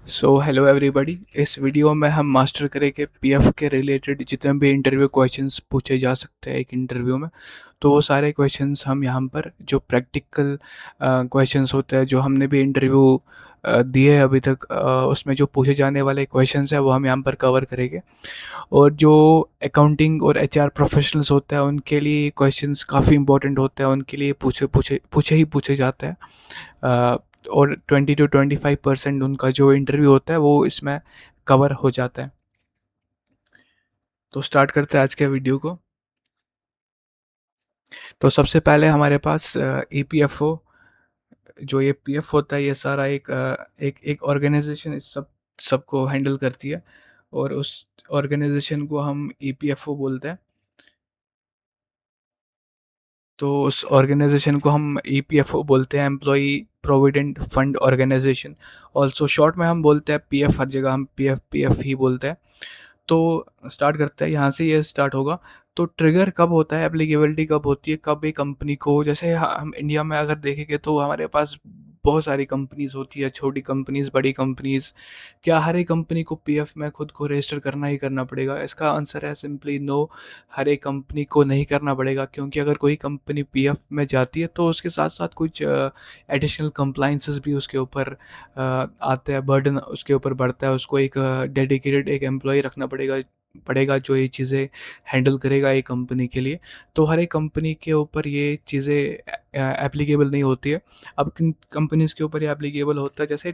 So hello everybody. इस video में हम मास्टर करेंगे पीएफ के रिलेटेड जितने भी इंटरव्यू क्वेश्चंस पूछे जा सकते हैं एक इंटरव्यू में। तो वो सारे क्वेश्चंस हम यहाँ पर जो प्रैक्टिकल क्वेश्चंस होते हैं जो हमने भी इंटरव्यू दिए हैं अभी तक, उसमें जो पूछे जाने वाले क्वेश्चंस हैं वो हम यहाँ पर कवर करेंगे। और जो अकाउंटिंग और एचआर प्रोफेशनल्स होते हैं उनके लिए क्वेश्चंस काफ़ी इंपॉर्टेंट होते हैं, उनके लिए पूछे पूछे पूछे ही पूछे जाते हैं। और 20 to 25% उनका जो इंटरव्यू होता है वो इसमें कवर हो जाता है। तो स्टार्ट करते हैं आज के वीडियो को। तो सबसे पहले हमारे पास ईपीएफओ, जो ये पीएफ होता है ये सारा एक ऑर्गेनाइजेशन इस सबको हैंडल करती है, और उस ऑर्गेनाइजेशन को हम ईपीएफओ बोलते हैं। तो उस ऑर्गेनाइजेशन को हम ईपीएफओ बोलते हैं, employee provident fund organisation. Also short में हम बोलते हैं पीएफ, हर जगह हम पीएफ पीएफ ही बोलते हैं। तो स्टार्ट करते हैं यहाँ से, ये स्टार्ट होगा। तो ट्रिगर कब होता है, एप्लीकेबिलिटी कब होती है, कब एक कंपनी को, जैसे हम इंडिया में अगर देखेंगे तो हमारे पास बहुत सारी कंपनीज होती है, छोटी कंपनीज, बड़ी कंपनीज। क्या हर एक कंपनी को पीएफ में खुद को रजिस्टर करना ही करना पड़ेगा? इसका आंसर है सिंपली नो। हर एक कंपनी को नहीं करना पड़ेगा, क्योंकि अगर कोई कंपनी पीएफ में जाती है तो उसके साथ साथ कुछ एडिशनल कंप्लाइंसेस भी उसके ऊपर आते हैं, बर्डन उसके ऊपर बढ़ता है। उसको एक डेडिकेटेड एक एम्प्लॉय रखना पड़ेगा पड़ेगा जो ये चीज़ें हैंडल करेगा एक कंपनी के लिए। तो हर एक कंपनी के ऊपर ये चीज़ें एप्लीकेबल नहीं होती है। अब किन कंपनीज़ के ऊपर ये एप्लीकेबल होता है, जैसे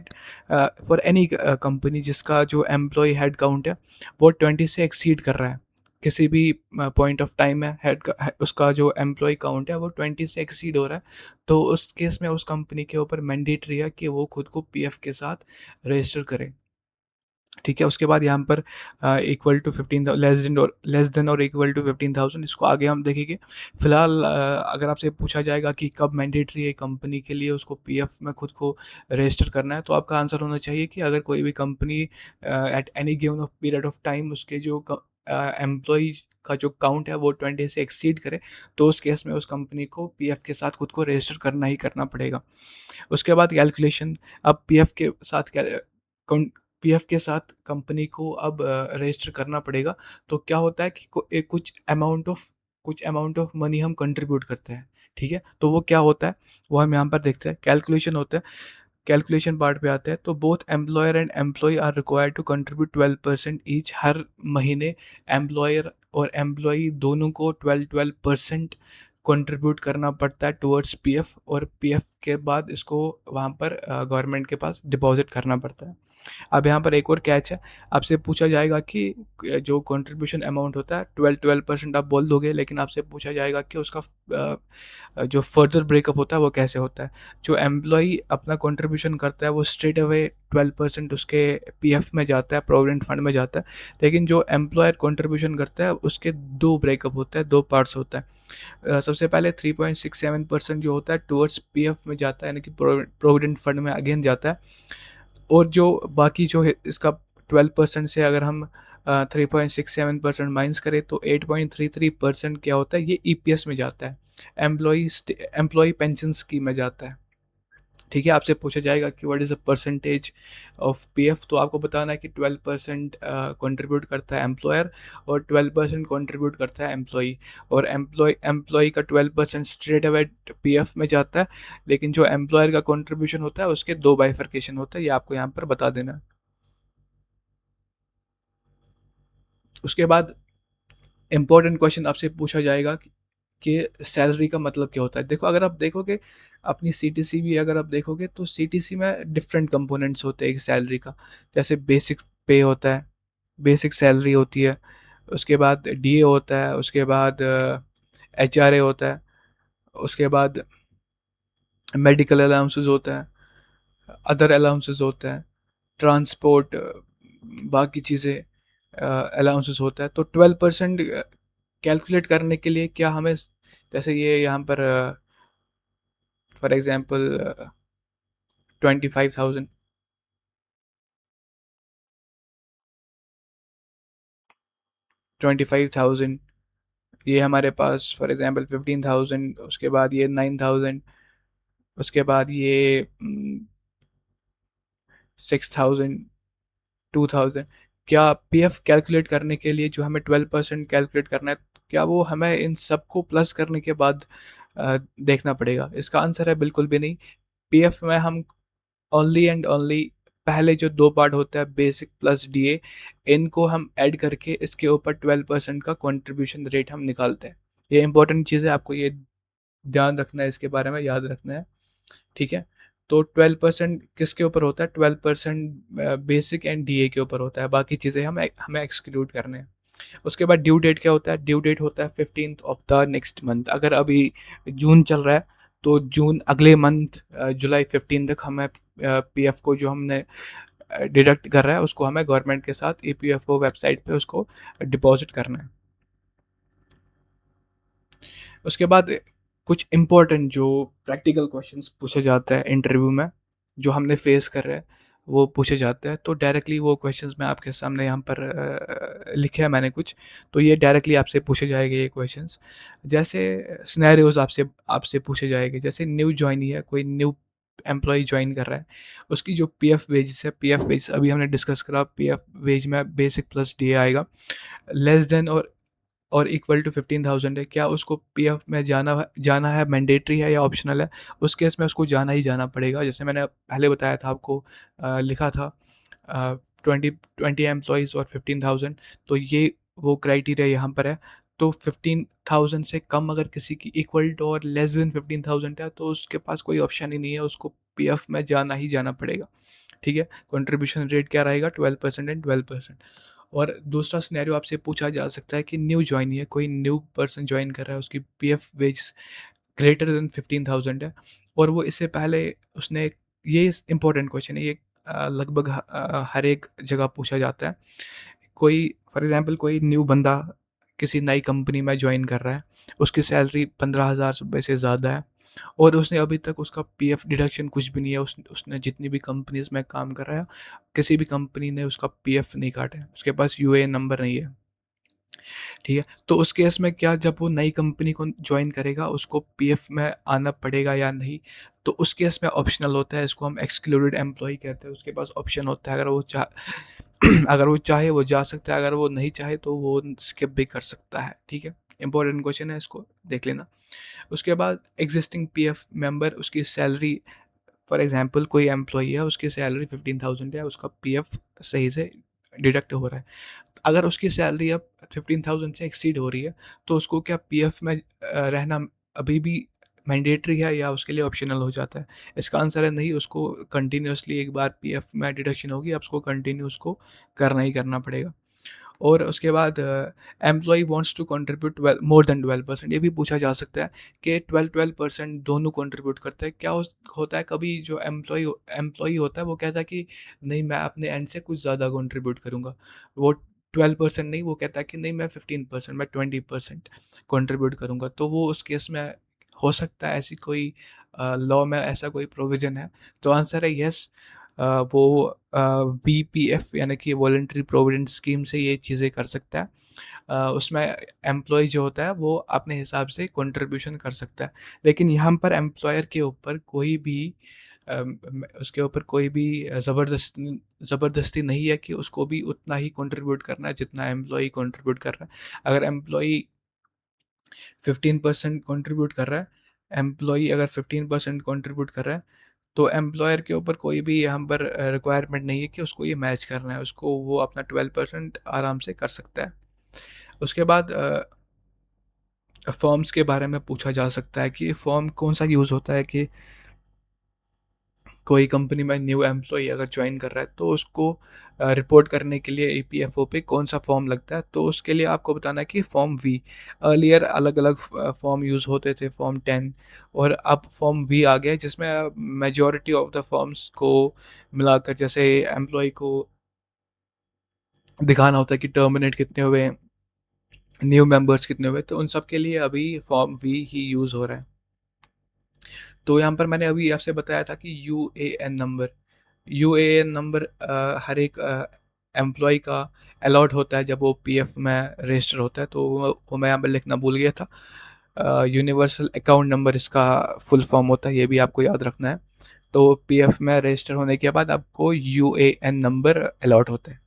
फॉर एनी कंपनी जिसका जो एम्प्लॉय हेड काउंट है वो 20 से एक्सीड कर रहा है। किसी भी पॉइंट ऑफ टाइम में उसका जो एम्प्लॉय काउंट है वो 20 से एक्सीड हो रहा है, तो उस केस में उस कंपनी के ऊपर मैंडेटरी है कि वो खुद को पीएफ के साथ रजिस्टर करे। ठीक है, उसके बाद यहाँ पर इक्वल टू 15, लेस देन और इक्वल टू 15,000, इसको आगे हम देखेंगे। फिलहाल अगर आपसे पूछा जाएगा कि कब मैंडेटरी है कंपनी के लिए उसको पीएफ में खुद को रजिस्टर करना है, तो आपका आंसर होना चाहिए कि अगर कोई भी company at any given of period of time उसके जो एम्प्लॉय का जो काउंट है वो 20 से एक्सीड करे, तो उस केस में उस कंपनी को पीएफ के साथ खुद को रजिस्टर करना ही करना पड़ेगा। उसके बाद कैलकुलेशन। अब पीएफ के साथ कंपनी को अब रजिस्टर करना पड़ेगा। तो क्या होता है कि कुछ अमाउंट ऑफ मनी हम कंट्रीब्यूट करते हैं। ठीक है, तो वो क्या होता है वो हम यहाँ पर देखते हैं। कैलकुलेशन होता है, कैलकुलेशन पार्ट पे आते हैं। तो both employer and employee are required to contribute 12% each. हर महीने एम्प्लॉयर और एम्प्लॉय दोनों को 12% कंट्रीब्यूट करना पड़ता है टुवर्ड्स पीएफ, और पीएफ के बाद इसको वहाँ पर गवर्नमेंट के पास डिपॉजिट करना पड़ता है। अब यहाँ पर एक और कैच है, आपसे पूछा जाएगा कि जो कंट्रीब्यूशन अमाउंट होता है 12% आप बोल दोगे, लेकिन आपसे पूछा जाएगा कि उसका जो फर्दर ब्रेकअप होता है वो कैसे होता है। जो एम्प्लॉई अपना कंट्रीब्यूशन करता है वो स्ट्रेट अवे 12% उसके पीएफ में जाता है, प्रोविडेंट फंड में जाता है। लेकिन जो एम्प्लॉयर कंट्रीब्यूशन करता है उसके दो ब्रेकअप होता है, दो पार्ट्स होता है। सबसे पहले 3.67% जो होता है टुवर्ड्स पीएफ में जाता है, यानी कि प्रोविडेंट फंड में अगेन जाता है। और जो बाकी जो है इसका 12% से अगर हम 3.67% माइनस करें तो 8.33% क्या होता है, ये ईपीएस में जाता है, एम्प्लॉय पेंशन स्कीम में जाता है। ठीक है, आपसे पूछा जाएगा कि what is the percentage of PF, तो आपको बताना है कि 12% कंट्रीब्यूट करता है एम्प्लॉयर और 12% कंट्रीब्यूट करता है एम्प्लॉई। और एम्प्लॉय का 12% स्ट्रेट अवे पीएफ में जाता है, लेकिन जो एम्प्लॉयर का कंट्रीब्यूशन होता है उसके दो बाइफर्केशन होता है, ये आपको यहाँ पर बता देना है। उसके बाद इम्पोर्टेंट क्वेश्चन आपसे पूछा जाएगा कि सैलरी का मतलब क्या होता है। देखो, अगर आप देखोगे अपनी सीटीसी भी अगर आप देखोगे तो सीटीसी में डिफरेंट कंपोनेंट्स होते हैं एक सैलरी का। जैसे बेसिक पे होता है, बेसिक सैलरी होती है। उसके बाद डीए होता है, उसके बाद एचआरए होता है, उसके बाद मेडिकल अलाउंसेस होता है, अदर अलाउंसेस होता है, ट्रांसपोर्ट, बाकी चीज़ें अलाउंसेस होता है। तो 12% कैलकुलेट करने के लिए क्या हमें, जैसे ये यहाँ पर फॉर एग्जांपल 25,000, 25,000, ये हमारे पास फॉर एग्जांपल 15,000, उसके बाद ये 9,000, उसके बाद ये 6,000, 2000। क्या पीएफ कैलकुलेट करने के लिए जो हमें 12% कैलकुलेट करना है, क्या वो हमें इन सबको प्लस करने के बाद देखना पड़ेगा? इसका आंसर है बिल्कुल भी नहीं। पीएफ में हम ओनली एंड ओनली पहले जो 2 पार्ट होता है बेसिक प्लस डीए, इनको हम ऐड करके इसके ऊपर 12% का कंट्रीब्यूशन रेट हम निकालते हैं। ये इंपॉर्टेंट चीज़ है, आपको ये ध्यान रखना है, इसके बारे में याद रखना है, ठीक है? तो 12% किसके ऊपर होता है? 12% बेसिक एंड डीए के ऊपर होता है, बाकी चीज़ें हमें एक्सक्लूड करने हैं। उसके बाद ड्यू डेट क्या होता है? ड्यू डेट होता है 15th of the next month. अगर अभी जून चल रहा है, तो जून अगले मंथ जुलाई 15 तक हमें पीएफ को जो हमने डिडक्ट कर रहा है, उसको हमें गवर्नमेंट के साथ ईपीएफओ वेबसाइट पे उसको डिपॉज़िट करना है। उसके बाद कुछ इम्पोर्टेंट जो प्रैक्टिकल क्वेश्चंस पूछे जाते हैं इंटरव्यू में, जो हमने फेस कर रहे हैं, वो पूछे जाते हैं। तो डायरेक्टली वो क्वेश्चंस मैं आपके सामने यहाँ पर लिखे हैं मैंने कुछ, तो ये डायरेक्टली आपसे पूछे जाएंगे ये क्वेश्चंस। जैसे सिनेरियोज आपसे आपसे पूछे जाएंगे, जैसे न्यू ज्वाइनी है, कोई न्यू एम्प्लॉय ज्वाइन कर रहा है, उसकी जो पीएफ वेजेस है, पीएफ वेज अभी हमने डिस्कस करा, पीएफ वेज में बेसिक प्लस डी आएगा, लेस देन और इक्वल टू 15,000 है, क्या उसको पीएफ में जाना है, मैंडेटरी है या ऑप्शनल है? उस केस में उसको जाना ही जाना पड़ेगा। जैसे मैंने पहले बताया था आपको, लिखा था 20 एम्प्लॉइज़ और 15,000, तो ये वो क्राइटेरिया यहाँ पर है। तो 15,000 से कम अगर किसी की इक्वल टू और लेस देन 15,000 है, तो उसके पास कोई ऑप्शन ही नहीं है, उसको पीएफ में जाना ही जाना पड़ेगा, ठीक है? कंट्रीब्यूशन रेट क्या रहेगा? 12% एंड 12%। और दूसरा सिनेरियो आपसे पूछा जा सकता है कि न्यू जॉइन है, कोई न्यू पर्सन जॉइन कर रहा है, उसकी पीएफ वेज ग्रेटर देन 15,000 है, और वो इससे पहले उसने, ये इंपॉर्टेंट क्वेश्चन है ये, लगभग हर एक जगह पूछा जाता है। कोई फॉर एग्जांपल कोई न्यू बंदा किसी नई कंपनी में जॉइन कर रहा है, उसकी सैलरी 15,000 रुपये से ज़्यादा है, और उसने अभी तक उसका पीएफ डिडक्शन कुछ भी नहीं है, उसने जितनी भी कंपनीज़ में काम कर रहा है, किसी भी कंपनी ने उसका पीएफ नहीं काटा है, उसके पास यूएएन नंबर नहीं है, ठीक है? तो उस केस में क्या, जब वो नई कंपनी को जॉइन करेगा, उसको पीएफ में आना पड़ेगा या नहीं? तो उस केस में ऑप्शनल होता है, इसको हम एक्सक्लूडेड एम्प्लॉयी कहते हैं। उसके पास ऑप्शन होता है, अगर वो अगर वो चाहे वो जा सकता है, अगर वो नहीं चाहे तो वो स्किप भी कर सकता है, ठीक है? इंपॉर्टेंट क्वेश्चन है, इसको देख लेना। उसके बाद एग्जिस्टिंग पीएफ मेंबर, उसकी सैलरी, फॉर एग्जांपल कोई एम्प्लॉयी है, उसकी सैलरी 15,000 है, उसका पीएफ सही से डिडक्ट हो रहा है। अगर उसकी सैलरी अब 15,000 से एक्सीड हो रही है, तो उसको क्या पीएफ में रहना अभी भी मैंडेटरी है या उसके लिए ऑप्शनल हो जाता है? इसका आंसर है नहीं, उसको कंटिन्यूअसली एक बार पीएफ में डिडक्शन होगी, अब उसको कंटिन्यू उसको करना ही करना पड़ेगा। और उसके बाद employee wants to contribute more than 12%, ये भी पूछा जा सकता है कि 12% दोनों कंट्रीब्यूट करते हैं। क्या होता है, कभी जो एम्प्लॉयी होता है वो कहता है कि नहीं, मैं अपने एंड से कुछ ज़्यादा कंट्रीब्यूट करूँगा, वो 12% नहीं, वो कहता है कि नहीं, मैं 15%, मैं 20% कंट्रीब्यूट करूँगा। तो वो उस केस में हो सकता है ऐसी कोई लॉ में ऐसा कोई प्रोविज़न है? तो आंसर है येस। वो वीपीएफ यानी कि वॉलंटरी प्रोविडेंट स्कीम से ये चीज़ें कर सकता है। उसमें एम्प्लॉयी जो होता है वो अपने हिसाब से कंट्रीब्यूशन कर सकता है। लेकिन यहाँ पर एम्प्लॉयर के ऊपर कोई भी उसके ऊपर कोई भी ज़बरदस्ती नहीं है कि उसको भी उतना ही कंट्रीब्यूट करना है जितना एम्प्लॉयी कंट्रीब्यूट कर रहा है। अगर एम्प्लॉयी 15% कंट्रीब्यूट कर रहा है, एम्प्लॉयी अगर 15% कंट्रीब्यूट कर रहा है, तो एम्प्लॉयर के ऊपर कोई भी यहाँ पर रिक्वायरमेंट नहीं है कि उसको ये मैच करना है, उसको वो अपना 12% आराम से कर सकता है। उसके बाद फॉर्म्स के बारे में पूछा जा सकता है कि फॉर्म कौन-सा यूज़ होता है, कि कोई कंपनी में न्यू एम्प्लॉयी अगर जॉइन कर रहा है, तो उसको रिपोर्ट करने के लिए ईपीएफओ पे कौन-सा फॉर्म लगता है, तो उसके लिए आपको बताना है कि फॉर्म वी। अर्लियर अलग-अलग फॉर्म यूज़ होते थे, फॉर्म 10, और अब फॉर्म वी आ गया है, जिसमें मेजॉरिटी ऑफ द फॉर्म्स को मिलाकर, जैसे एम्प्लॉयी को दिखाना होता है कि टर्मिनेट कितने हुए, न्यू मेंबर्स कितने हुए, तो उन सब के लिए अभी फॉर्म वी ही यूज़ हो रहा है। तो यहाँ पर मैंने अभी आपसे बताया था कि यूएएन नंबर हर एक एम्प्लॉयी का अलॉट होता है जब वो पीएफ में रजिस्टर होता है, तो वो मैं यहाँ पर लिखना भूल गया था। यूनिवर्सल अकाउंट नंबर इसका फुल फॉर्म होता है, ये भी आपको याद रखना है। तो पीएफ में रजिस्टर होने के बाद आपको यूएएन नंबर अलॉट होता है।